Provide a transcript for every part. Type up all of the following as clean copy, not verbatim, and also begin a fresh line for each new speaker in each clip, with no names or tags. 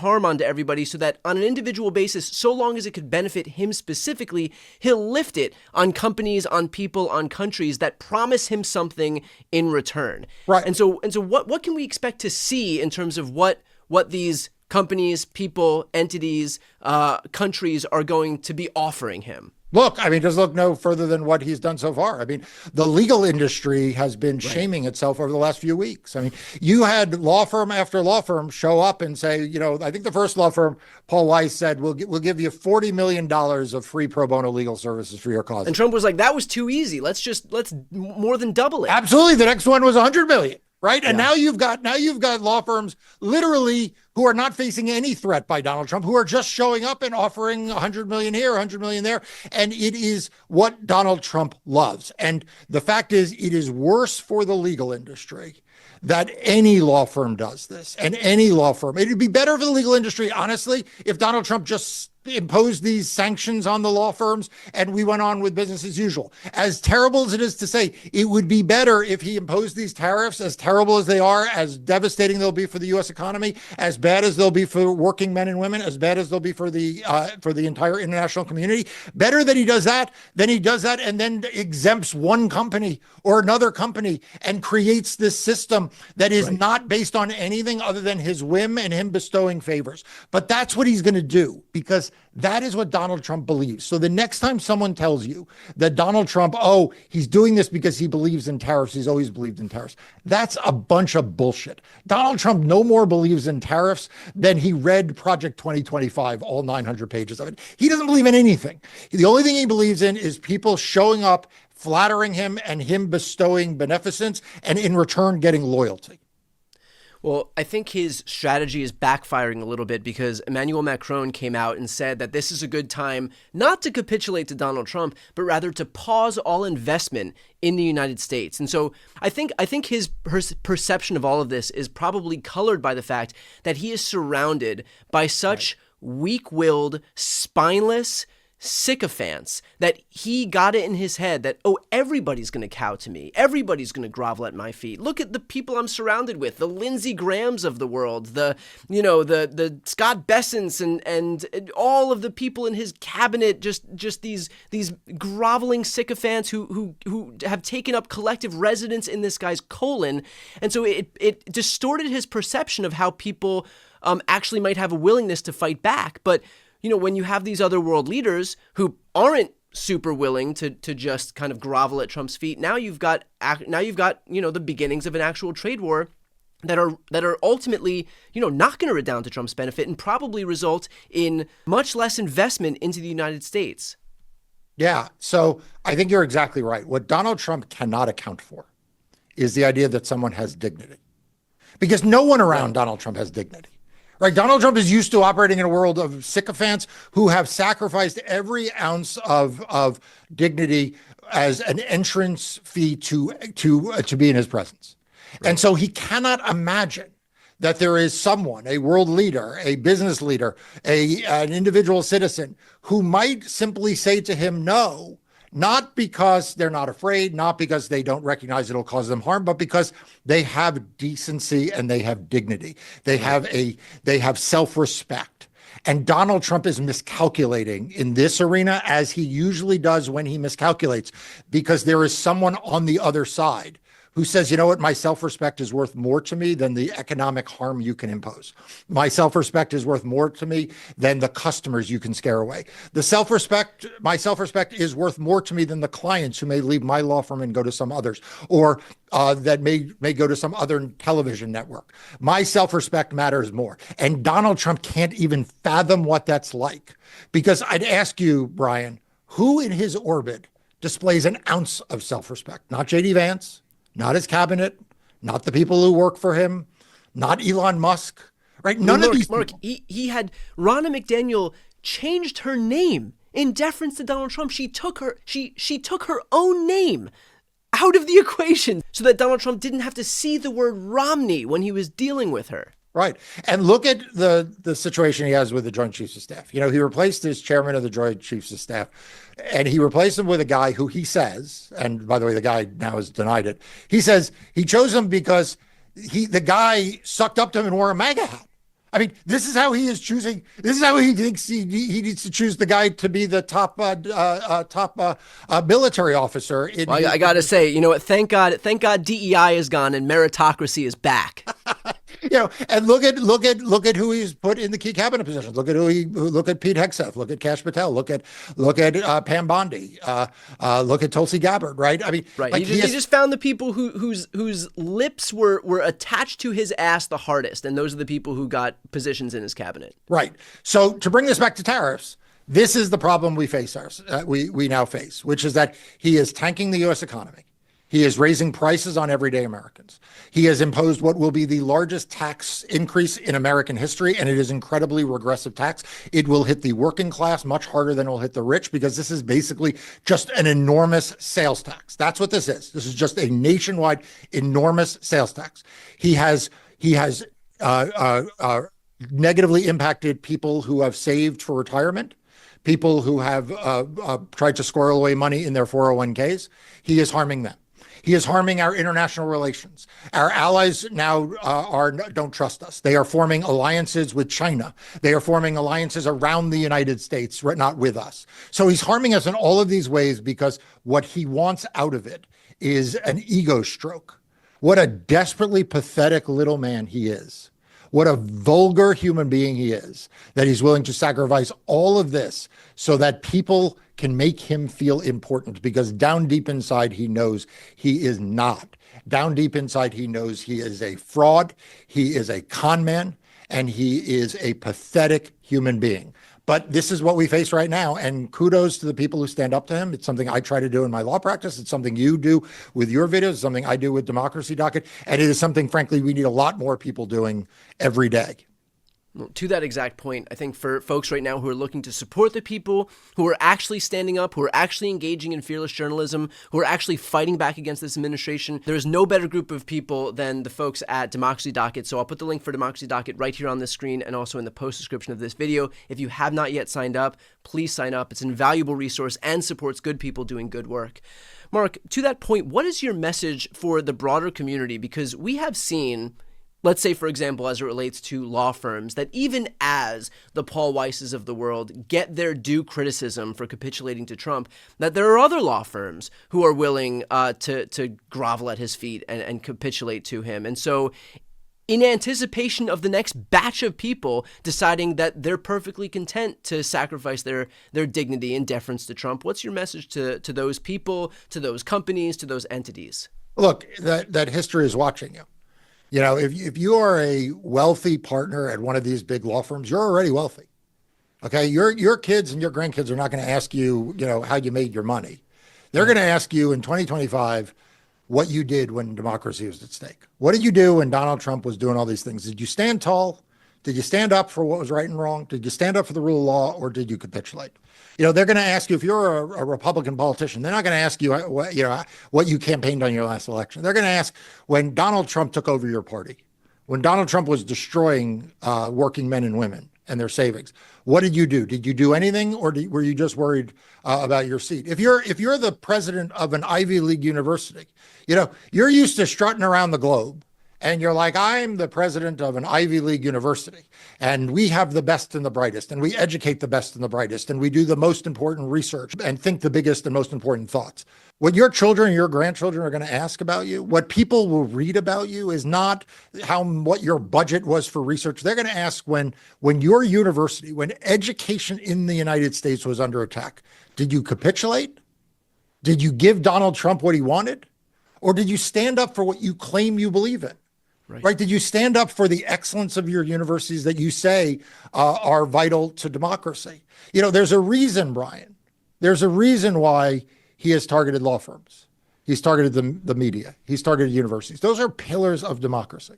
harm onto everybody so that on an individual basis, so long as it could benefit him specifically, he'll lift it on companies, on people, on countries that promise him something in return.
Right.
And so what can we expect to see in terms of what these companies, people, entities, countries are going to be offering him?
Look, I mean, just look no further than what he's done so far. I mean, the legal industry has been shaming itself over the last few weeks. I mean, you had law firm after law firm show up and say, I think the first law firm, Paul Weiss, said, we'll give you $40 million of free pro bono legal services for your cause.
And Trump was like, that was too easy. Let's more than double it.
Absolutely. The next one was $100 million. Right. And now you've got law firms literally who are not facing any threat by Donald Trump, who are just showing up and offering $100 million here, $100 million there. And it is what Donald Trump loves. And the fact is, it is worse for the legal industry that any law firm does this, and any law firm. It'd be better for the legal industry, honestly, if Donald Trump just imposed these sanctions on the law firms and we went on with business as usual. As terrible as it is to say, it would be better if he imposed these tariffs, as terrible as they are, as devastating they'll be for the U.S. economy, as bad as they'll be for working men and women, as bad as they'll be for the entire international community. Better that he does that than he does that and then exempts one company or another company and creates this system that is not based on anything other than his whim and him bestowing favors. But that's what he's going to do, because that is what Donald Trump believes. So the next time someone tells you that Donald Trump, he's doing this because he believes in tariffs, he's always believed in tariffs, that's a bunch of bullshit. Donald Trump no more believes in tariffs than he read Project 2025, all 900 pages of it. He doesn't believe in anything. The only thing he believes in is people showing up, flattering him, and him bestowing beneficence, and in return getting loyalty.
Well, I think his strategy is backfiring a little bit, because Emmanuel Macron came out and said that this is a good time not to capitulate to Donald Trump, but rather to pause all investment in the United States. And so I think his perception of all of this is probably colored by the fact that he is surrounded by such weak-willed, spineless sycophants that he got it in his head that, everybody's going to cow to me. Everybody's going to grovel at my feet. Look at the people I'm surrounded with, the Lindsey Grahams of the world, the Scott Bessents and all of the people in his cabinet, just these groveling sycophants who have taken up collective residence in this guy's colon. And so it distorted his perception of how people actually might have a willingness to fight back. But when you have these other world leaders who aren't super willing to just kind of grovel at Trump's feet, now you've got the beginnings of an actual trade war that are ultimately not going to redound to Trump's benefit and probably result in much less investment into the United States.
Yeah, so I think you're exactly right. What Donald Trump cannot account for is the idea that someone has dignity, because no one around Donald Trump has dignity. Right. Donald Trump is used to operating in a world of sycophants who have sacrificed every ounce of dignity as an entrance fee to be in his presence. Right. And so he cannot imagine that there is someone, a world leader, a business leader, an individual citizen who might simply say to him no, not because they're not afraid, not because they don't recognize it'll cause them harm, but because they have decency and they have dignity. They have self-respect. And Donald Trump is miscalculating in this arena, as he usually does when he miscalculates, because there is someone on the other side who says, you know what, my self-respect is worth more to me than the economic harm you can impose. My self-respect is worth more to me than the customers you can scare away. My self-respect is worth more to me than the clients who may leave my law firm and go to some others, or that may go to some other television network. My self-respect matters more. And Donald Trump can't even fathom what that's like. Because I'd ask you, Brian, who in his orbit displays an ounce of self-respect? Not J.D. Vance, not his cabinet, not the people who work for him, not Elon Musk, right? None of these people.
He had Ronna McDaniel changed her name in deference to Donald Trump. She took her own name out of the equation so that Donald Trump didn't have to see the word Romney when he was dealing with her.
Right. And look at the situation he has with the Joint Chiefs of Staff. He replaced his chairman of the Joint Chiefs of Staff, and he replaced him with a guy who he says, and by the way, the guy now has denied it. He says he chose him because the guy sucked up to him and wore a MAGA hat. I mean, this is how he is choosing. This is how he thinks he needs to choose the guy to be the top military officer in
Well,
his
I gotta say, you know what? Thank God, DEI is gone and meritocracy is back.
And look at who he's put in the key cabinet positions. Look at Pete Hegseth. Look at Kash Patel. Look at Pam Bondi. Look at Tulsi Gabbard. Right? I mean,
Right.
like
He just found the people whose lips were attached to his ass the hardest, and those are the people who got positions in his cabinet.
right. So to bring this back to tariffs, this is the problem we now face, which is that he is tanking the U.S. economy. He is raising prices on everyday Americans. He has imposed what will be the largest tax increase in American history, and it is incredibly regressive tax. It will hit the working class much harder than it will hit the rich because this is basically just an enormous sales tax. That's what this is. This is just a nationwide enormous sales tax. He has negatively impacted people who have saved for retirement, people who have tried to squirrel away money in their 401ks. He is harming them. He is harming our international relations. Our allies now don't trust us. They are forming alliances with China. They are forming alliances around the United States, not with us. So he's harming us in all of these ways because what he wants out of it is an ego stroke. What a desperately pathetic little man he is. What a vulgar human being he is, that he's willing to sacrifice all of this so that people can make him feel important, because down deep inside, he knows he is not. Down deep inside, he knows he is a fraud, he is a con man, and he is a pathetic human being. But this is what we face right now. And kudos to the people who stand up to him. It's something I try to do in my law practice. It's something you do with your videos, it's something I do with Democracy Docket. And it is something, frankly, we need a lot more people doing every day.
To that exact point, I think for folks right now who are looking to support the people who are actually standing up, who are actually engaging in fearless journalism, who are actually fighting back against this administration, there is no better group of people than the folks at Democracy Docket. So I'll put the link for Democracy Docket right here on the screen and also in the post description of this video. If you have not yet signed up, please sign up. It's an invaluable resource and supports good people doing good work. Mark, to that point, what is your message for the broader community? Because we have seen, let's say, for example, as it relates to law firms, that even as the Paul Weisses of the world get their due criticism for capitulating to Trump, that there are other law firms who are willing to grovel at his feet and capitulate to him. And so in anticipation of the next batch of people deciding that they're perfectly content to sacrifice their dignity in deference to Trump, what's your message to those people, to those companies, to those entities?
Look, that history is watching you. You know, if you are a wealthy partner at one of these big law firms, you're already wealthy. Okay, your kids and your grandkids are not going to ask you, how you made your money. They're going to ask you in 2025 what you did when democracy was at stake. What did you do when Donald Trump was doing all these things? Did you stand tall? Did you stand up for what was right and wrong? Did you stand up for the rule of law, or did you capitulate? They're going to ask you, if you're a Republican politician, they're not going to ask you, what you campaigned on your last election. They're going to ask, when Donald Trump took over your party, when Donald Trump was destroying working men and women and their savings, what did you do? Did you do anything, or were you just worried about your seat? If you're the president of an Ivy League university, you're used to strutting around the globe. And you're like, I'm the president of an Ivy League university, and we have the best and the brightest, and we educate the best and the brightest, and we do the most important research and think the biggest and most important thoughts. What your children and your grandchildren are going to ask about you, what people will read about you, is not what your budget was for research. They're going to ask, when your university, when education in the United States was under attack, did you capitulate? Did you give Donald Trump what he wanted? Or did you stand up for what you claim you believe in? Right? Did you stand up for the excellence of your universities that you say are vital to democracy? There's a reason, Brian. There's a reason why he has targeted law firms. He's targeted the media. He's targeted universities. Those are pillars of democracy.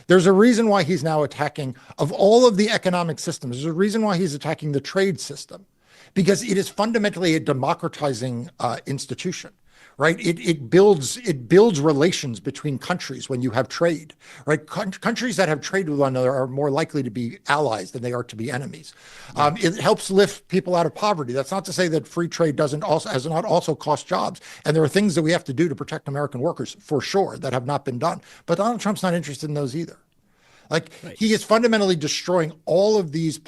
There's a reason why he's now attacking, of all of the economic systems, there's a reason why he's attacking the trade system, because it is fundamentally a democratizing institution. Right, it builds relations between countries when you have trade. Right, countries that have trade with one another are more likely to be allies than they are to be enemies. It helps lift people out of poverty. That's not to say that free trade has not also cost jobs. And there are things that we have to do to protect American workers, for sure, that have not been done. But Donald Trump's not interested in those either. Like he is fundamentally destroying all of these